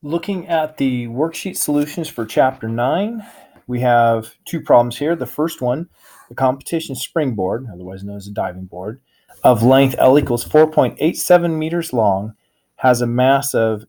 Looking at the worksheet solutions for Chapter 9, we have two problems here. The first one, the competition springboard, otherwise known as a diving board, of length L equals 4.87 meters long, has a mass of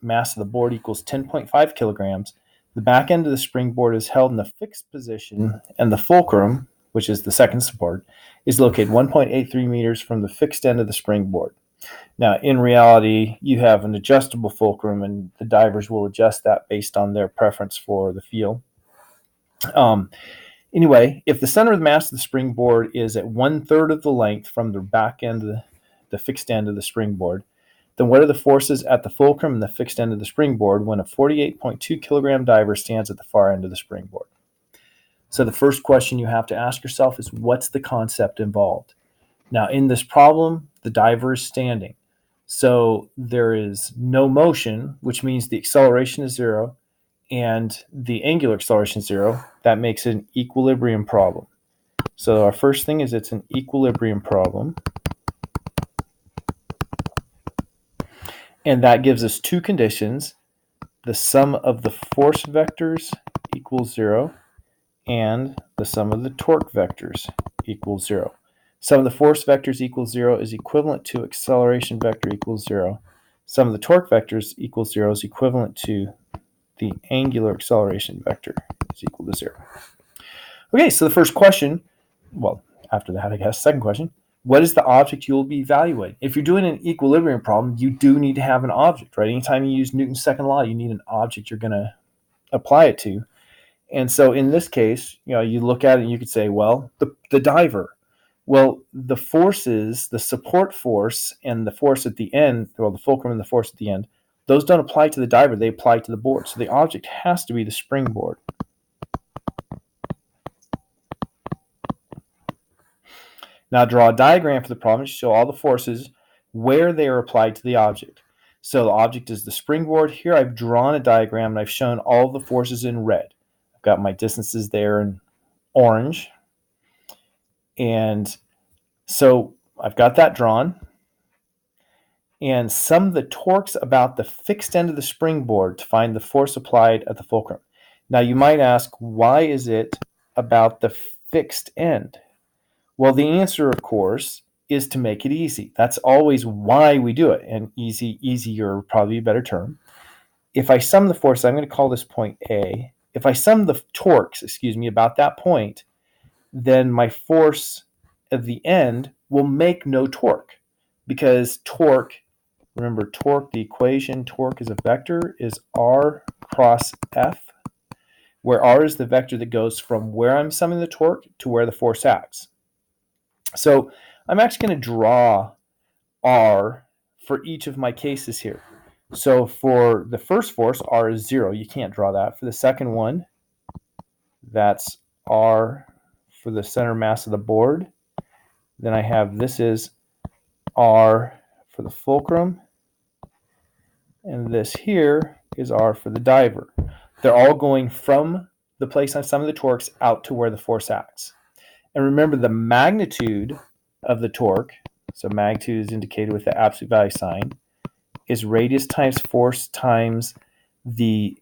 the board equals 10.5 kilograms. The back end of the springboard is held in a fixed position, and the fulcrum, which is the second support, is located 1.83 meters from the fixed end of the springboard. Now, in reality, you have an adjustable fulcrum, and the divers will adjust that based on their preference for the feel. Anyway, if the center of the mass of the springboard is at 1/3 of the length from the back end of the fixed end of the springboard, then what are the forces at the fulcrum and the fixed end of the springboard when a 48.2 kilogram diver stands at the far end of the springboard? So the first question you have to ask yourself is, what's the concept involved? Now, in this problem, the diver is standing. So there is no motion, which means the acceleration is zero, and the angular acceleration is zero. That makes it an equilibrium problem. So our first thing is it's an equilibrium problem. And that gives us two conditions. The sum of the force vectors equals zero, and the sum of the torque vectors equals zero. Sum of the force vectors equals zero is equivalent to acceleration vector equals zero. Sum of the torque vectors equals zero is equivalent to the angular acceleration vector is equal to zero. Okay, so the first question, well, after that, I guess, second question, what is the object you'll be evaluating? If you're doing an equilibrium problem, you do need to have an object, right? Anytime you use Newton's second law, you need an object you're going to apply it to. And so in this case, you look at it and you could say, well, the diver. Well, the forces, the support force and the force at the end, well, the fulcrum and the force at the end, those don't apply to the diver, they apply to the board. So the object has to be the springboard. Now draw a diagram for the problem to show all the forces where they are applied to the object. So the object is the springboard. Here I've drawn a diagram and I've shown all the forces in red. I've got my distances there in orange. And so I've got that drawn. And sum the torques about the fixed end of the springboard to find the force applied at the fulcrum. Now you might ask, why is it about the fixed end? Well, the answer, of course, is to make it easy. That's always why we do it. And easier probably a better term. If I sum the force, I'm going to call this point A. If I sum the torques, about that point, then my force at the end will make no torque, because torque, remember torque, the equation torque is a vector, is R cross F, where R is the vector that goes from where I'm summing the torque to where the force acts. So I'm actually going to draw R for each of my cases here. So for the first force, R is 0. You can't draw that. For the second one, that's R for the center mass of the board. Then I have, this is R for the fulcrum. And this here is R for the diver. They're all going from the place on some of the torques out to where the force acts. And remember, the magnitude of the torque, so magnitude is indicated with the absolute value sign, is radius times force times the,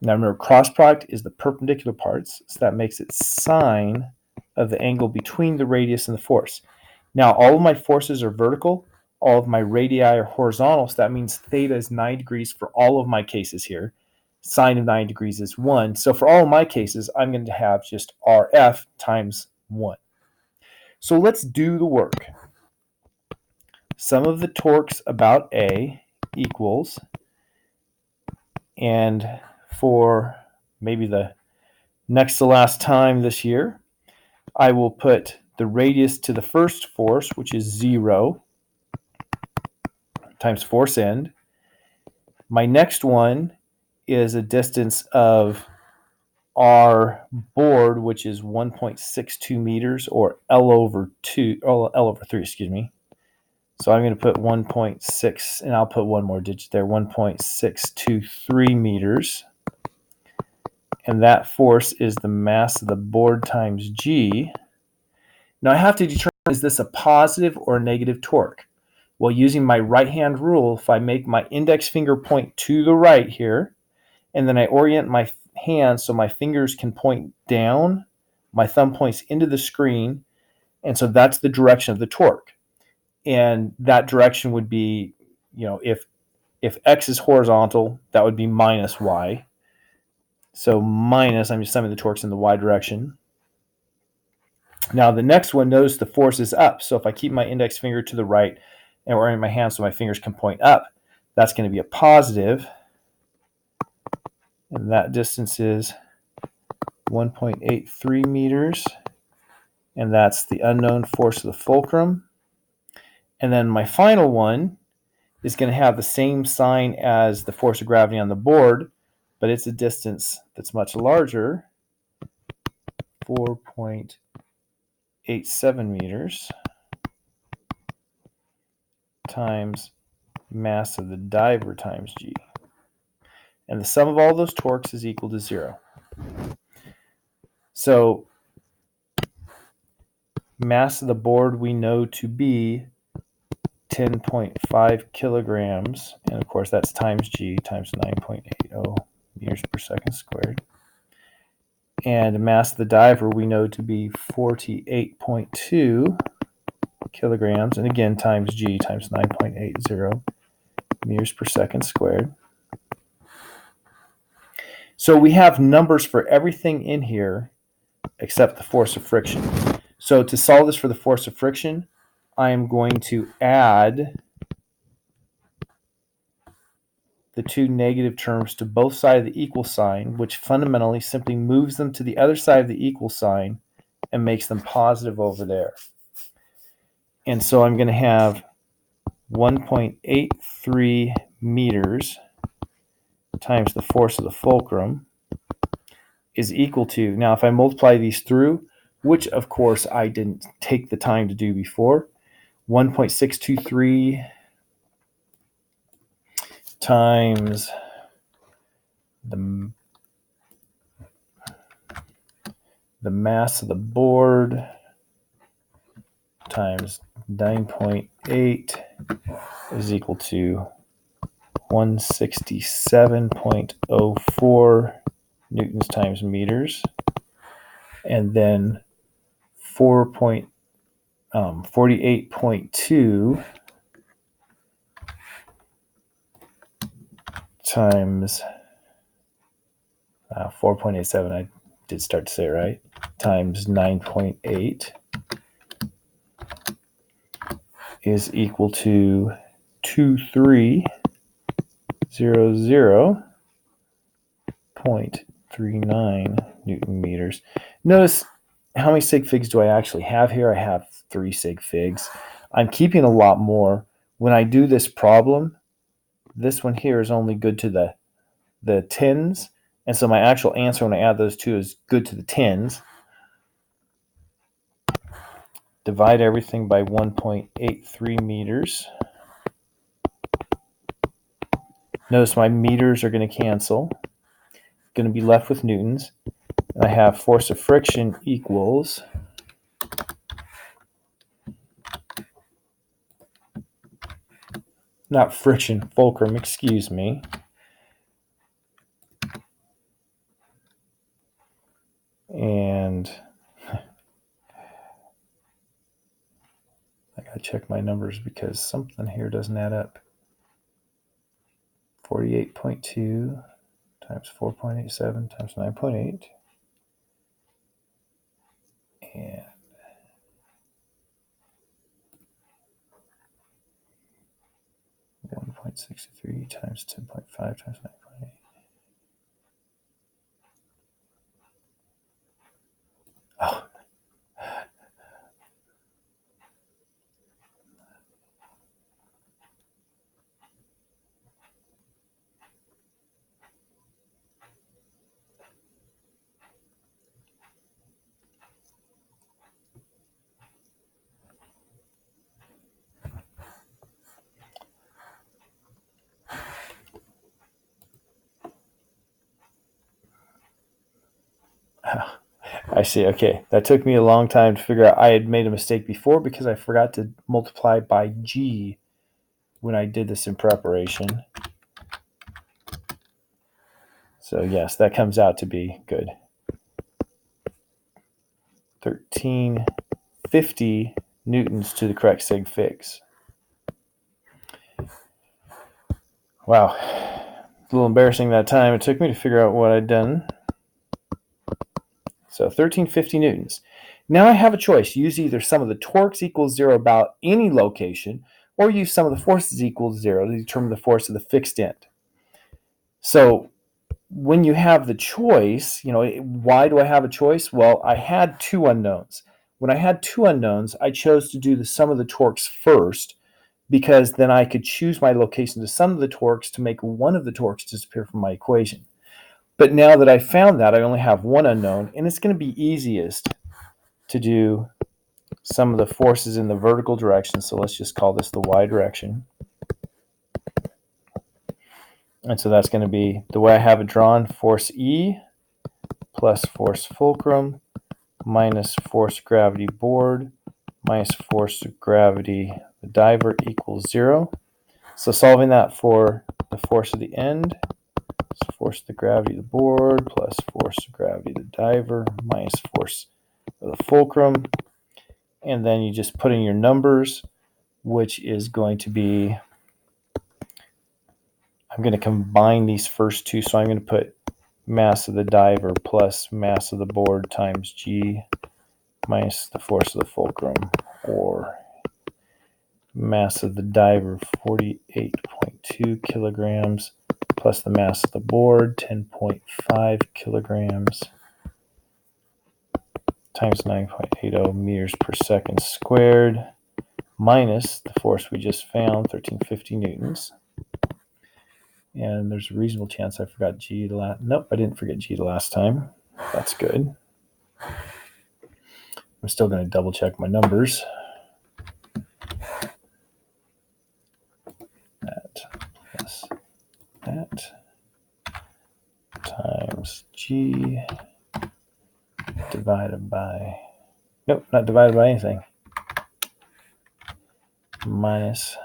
now remember, cross product is the perpendicular parts, so that makes it sine of the angle between the radius and the force. Now, all of my forces are vertical, all of my radii are horizontal, so that means theta is 9 degrees for all of my cases here. Sine of 9 degrees is 1. So for all of my cases, I'm going to have just RF times 1. So let's do the work. Sum of the torques about A equals, and for maybe the next to last time this year, I will put the radius to the first force, which is 0, times force end. My next one is a distance of our board, which is 1.62 meters, or L over 3, So I'm going to put 1.6, and I'll put one more digit there, 1.623 meters. And that force is the mass of the board times G. Now I have to determine, is this a positive or a negative torque? Well, using my right hand rule, if I make my index finger point to the right here, and then I orient my hand so my fingers can point down, my thumb points into the screen, and so that's the direction of the torque. And that direction would be, if X is horizontal, that would be minus Y. So minus, I'm just summing the torques in the Y direction. Now the next one, notice the force is up. So if I keep my index finger to the right and orient my hand so my fingers can point up, that's going to be a positive. And that distance is 1.83 meters. And that's the unknown force of the fulcrum. And then my final one is going to have the same sign as the force of gravity on the board, but it's a distance that's much larger, 4.87 meters times mass of the diver times G. And the sum of all those torques is equal to 0. So mass of the board we know to be 10.5 kilograms, and of course that's times G times 9.80 meters per second squared. And mass of the diver we know to be 48.2 kilograms, and again times G times 9.80 meters per second squared. So we have numbers for everything in here except the force of friction. So to solve this for the force of friction, I am going to add the two negative terms to both sides of the equal sign, which fundamentally simply moves them to the other side of the equal sign and makes them positive over there. And so I'm going to have 1.83 meters times the force of the fulcrum is equal to, now if I multiply these through, which of course I didn't take the time to do before, 1.623 times the mass of the board times 9.8 is equal to 167.04 newtons times meters, and then 48.2 times 4.87, I did start to say it right, times 9.8 is equal to 2300.39 Newton meters. Notice how many sig figs do I actually have here? I have 3 sig figs. I'm keeping a lot more. When I do this problem, this one here is only good to the tens, and so my actual answer when I add those two is good to the tens. Divide everything by 1.83 meters. Notice my meters are going to cancel. Going to be left with newtons. And I have force of friction equals not friction, fulcrum, excuse me. And I gotta check my numbers because something here doesn't add up. 48.2 times 4.87 times 9.8. And 1.63 times 10.5 times 9.8. Oh. I see. Okay. That took me a long time to figure out. I had made a mistake before because I forgot to multiply by G when I did this in preparation. So yes, that comes out to be good. 1350 newtons to the correct sig figs. Wow. It's a little embarrassing that time it took me to figure out what I'd done. So 1350 newtons. Now I have a choice. Use either sum of the torques equals 0 about any location, or use sum of the forces equals 0 to determine the force of the fixed end. So when you have the choice, why do I have a choice? Well, I had two unknowns. When I had two unknowns, I chose to do the sum of the torques first, because then I could choose my location to sum of the torques to make one of the torques disappear from my equation. But now that I found that, I only have one unknown, and it's going to be easiest to do sum of the forces in the vertical direction. So let's just call this the y direction. And so that's going to be, the way I have it drawn, force E plus force fulcrum minus force gravity board minus force gravity the diver equals 0. So solving that for the force of the end, so force of the gravity of the board plus force of gravity of the diver minus force of the fulcrum. And then you just put in your numbers, which is going to be, I'm going to combine these first two. So I'm going to put mass of the diver plus mass of the board times G minus the force of the fulcrum, or mass of the diver 48.2 kilograms plus the mass of the board 10.5 kilograms times 9.80 meters per second squared minus the force we just found, 1350 newtons. And there's a reasonable chance I forgot G the last. Nope, I didn't forget G the last time. That's good. I'm still going to double check my numbers. That plus that times G divided by, nope, not divided by anything, minus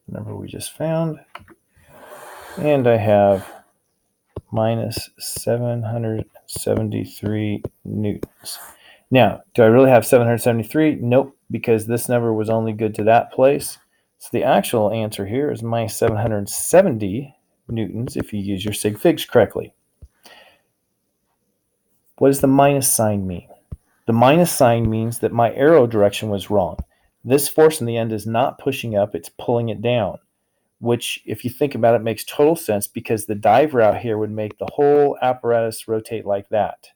the number we just found. And I have minus 773 newtons. Now, do I really have 773? Nope, because this number was only good to that place. So the actual answer here is minus 770 newtons if you use your sig figs correctly. What does the minus sign mean? The minus sign means that my arrow direction was wrong. This force in the end is not pushing up, it's pulling it down, which, if you think about it, makes total sense, because the diver out here would make the whole apparatus rotate like that.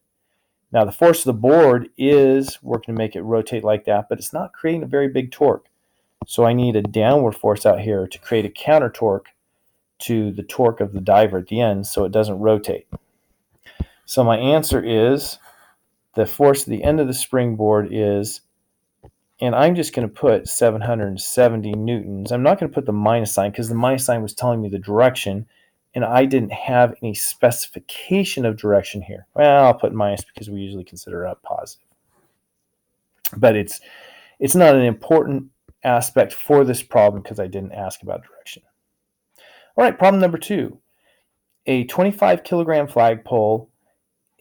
Now, the force of the board is working to make it rotate like that, but it's not creating a very big torque. So I need a downward force out here to create a counter torque to the torque of the diver at the end so it doesn't rotate. So my answer is the force at the end of the springboard is, and I'm just going to put 770 newtons. I'm not going to put the minus sign because the minus sign was telling me the direction, and I didn't have any specification of direction here. Well, I'll put minus because we usually consider it positive. But it's not an important aspect for this problem because I didn't ask about direction. All right, problem number 2. A 25 kilogram flagpole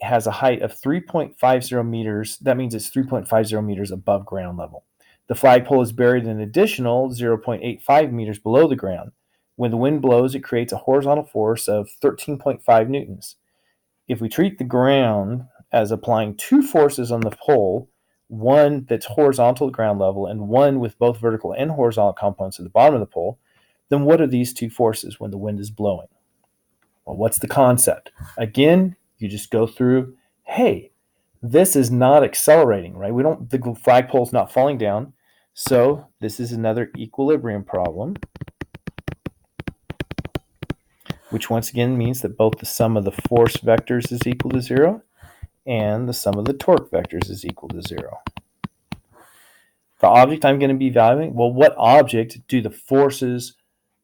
has a height of 3.50 meters. That means it's 3.50 meters above ground level. The flagpole is buried an additional 0.85 meters below the ground. When the wind blows, it creates a horizontal force of 13.5 newtons. If we treat the ground as applying two forces on the pole, one that's horizontal to ground level and one with both vertical and horizontal components at the bottom of the pole, then what are these two forces when the wind is blowing? Well, what's the concept? Again, you just go through, hey, this is not accelerating, right? The flagpole's not falling down. So this is another equilibrium problem, which once again means that both the sum of the force vectors is equal to 0 and the sum of the torque vectors is equal to 0. The object I'm going to be evaluating, well, what object do the forces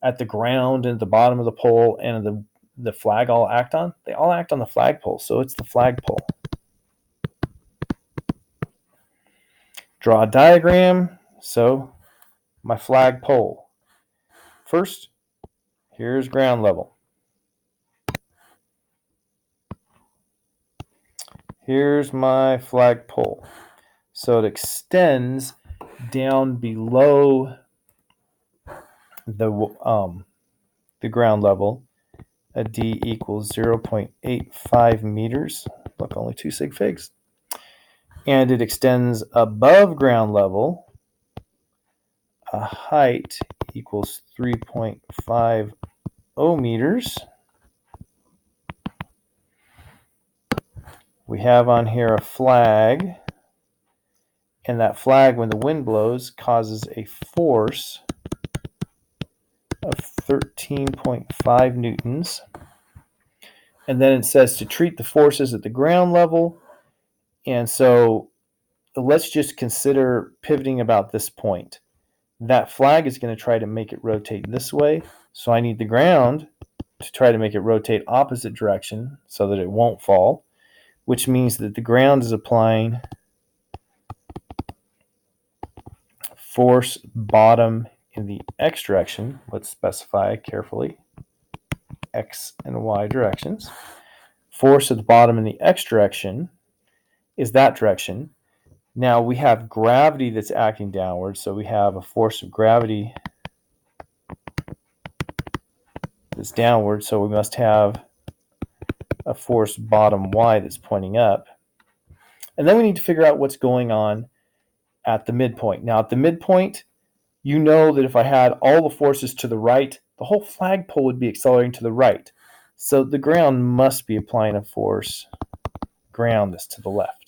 at the ground and at the bottom of the pole and the flag all act on? They all act on the flagpole, so it's the flagpole. Draw a diagram. So my flagpole. first, here's ground level. Here's my flagpole. So it extends down below the ground level. A D equals 0.85 meters. Look, only 2 sig figs. And it extends above ground level. A height equals 3.50 meters. We have on here a flag. And that flag, when the wind blows, causes a force of 13.5 newtons. And then it says to treat the forces at the ground level. And so let's just consider pivoting about this point. That flag is going to try to make it rotate this way. So I need the ground to try to make it rotate opposite direction so that it won't fall, which means that the ground is applying force bottom in the x direction. Let's specify carefully x and y directions. Force at the bottom in the x direction is that direction. Now we have gravity that's acting downward, so we have a force of gravity that's downward, so we must have a force bottom y that's pointing up. And then we need to figure out what's going on at the midpoint. Now at the midpoint, you know that if I had all the forces to the right, the whole flagpole would be accelerating to the right. So the ground must be applying a force ground that's to the left.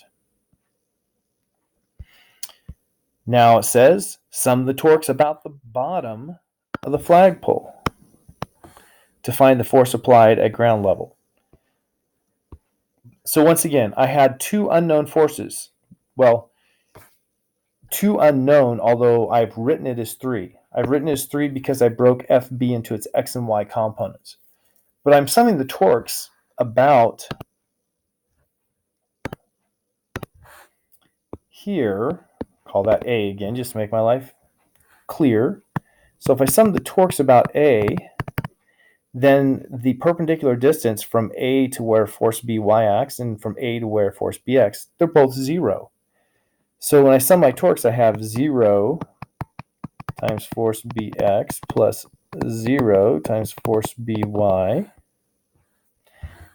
Now it says sum the torques about the bottom of the flagpole to find the force applied at ground level. So once again, I had 2 unknown forces. Well, 2 unknown, although I've written it as 3. I've written it as 3 because I broke FB into its x and y components. But I'm summing the torques about here, call that A again, just to make my life clear. So if I sum the torques about A, then the perpendicular distance from A to where force BY acts and from A to where force BX, they're both 0. So when I sum my torques, I have 0 times force BX plus 0 times force BY.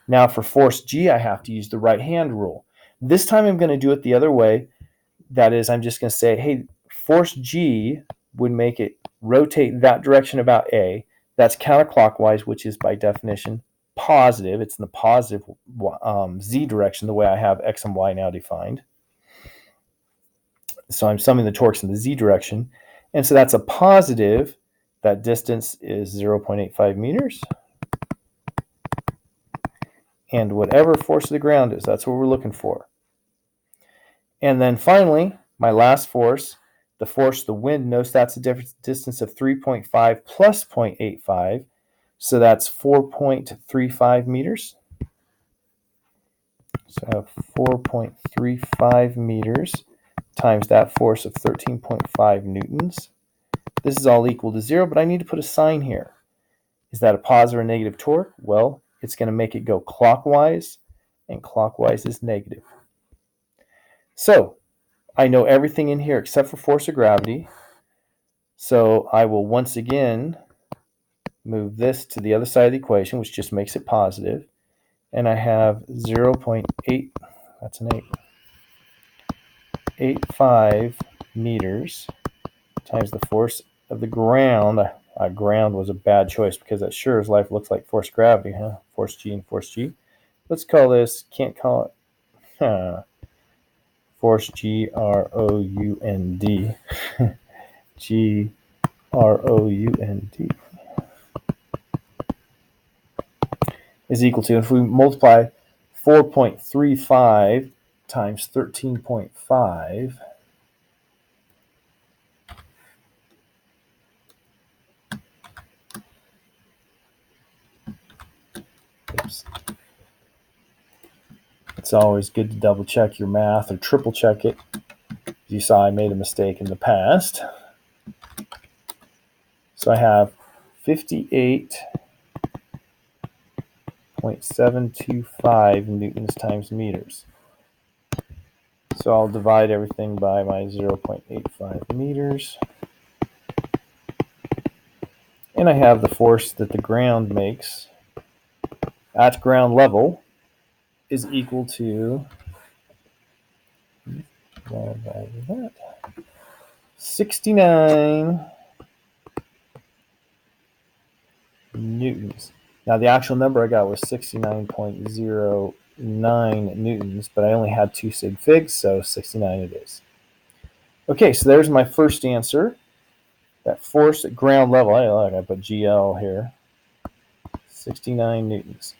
Now for force G, I have to use the right-hand rule. This time I'm going to do it the other way. That is, I'm just going to say, hey, force G would make it rotate that direction about A. That's counterclockwise, which is by definition positive. It's in the positive Z direction, the way I have X and Y now defined. So I'm summing the torques in the Z direction. And so that's a positive. That distance is 0.85 meters. And whatever force of the ground is, that's what we're looking for. And then finally, my last force, the force of the wind, notice that's a distance of 3.5 plus 0.85. So that's 4.35 meters. So I have 4.35 meters times that force of 13.5 newtons. This is all equal to 0, but I need to put a sign here. Is that a positive or negative torque? Well, it's going to make it go clockwise, and clockwise is negative. So I know everything in here except for force of gravity. So I will once again move this to the other side of the equation, which just makes it positive. And I have 0.8, that's an 8.85 meters times the force of the ground. Ground was a bad choice because that sure as life looks like force gravity, huh? Force G and force G. Let's call this, can't call it, force G-R-O-U-N-D. G-R-O-U-N-D is equal to, if we multiply 4.35 times 13.5, oops. It's always good to double check your math or triple check it. You saw I made a mistake in the past. So I have 58.725 newtons times meters. So I'll divide everything by my 0.85 meters. And I have the force that the ground makes at ground level is equal to 69 newtons. Now the actual number I got was 69.09 newtons, but I only had 2 sig figs, so 69 it is. Okay, so there's my first answer. That force at ground level, I put GL here, 69 newtons.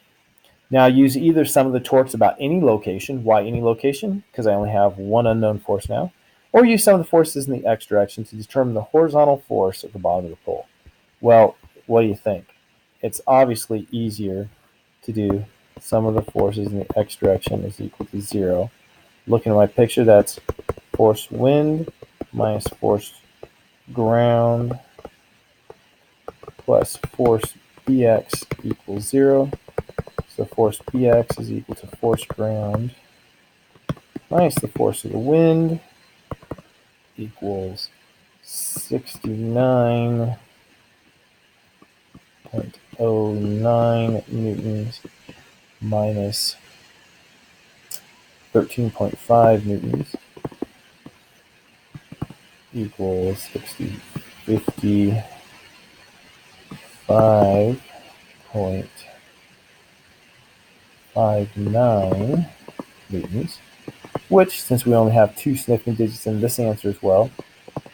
Now use either sum of the torques about any location. Why any location? Because I only have one unknown force now. Or use sum of the forces in the x direction to determine the horizontal force at the bottom of the pole. Well, what do you think? It's obviously easier to do sum of the forces in the x direction is equal to 0. Looking at my picture, that's force wind minus force ground plus force Bx equals 0. So force Bx is equal to force ground minus the force of the wind equals 69.09 newtons minus 13.5 newtons equals 55.59 newtons, which, since we only have 2 significant digits in this answer as well,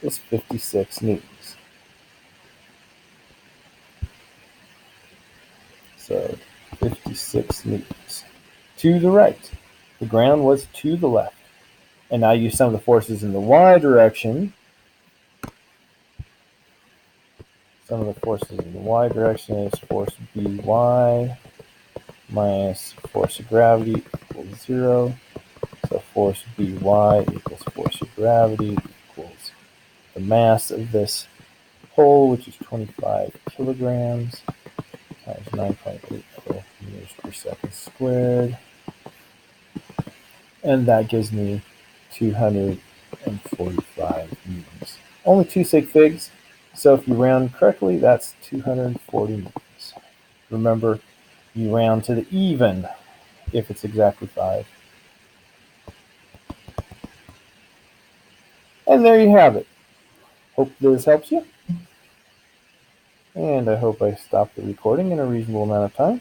is 56 newtons. So 56 newtons. To the right. The ground was to the left. And now use sum of the forces in the y direction. Sum of the forces in the y direction is force By minus force of gravity equals 0. So force By equals force of gravity equals the mass of this pole, which is 25 kilograms, times 9.80 meters per second squared. And that gives me 245 newtons. Only 2 sig figs, so if you round correctly, that's 240 newtons. Remember, you round to the even if it's exactly 5. And there you have it. Hope this helps you. And I hope I stopped the recording in a reasonable amount of time.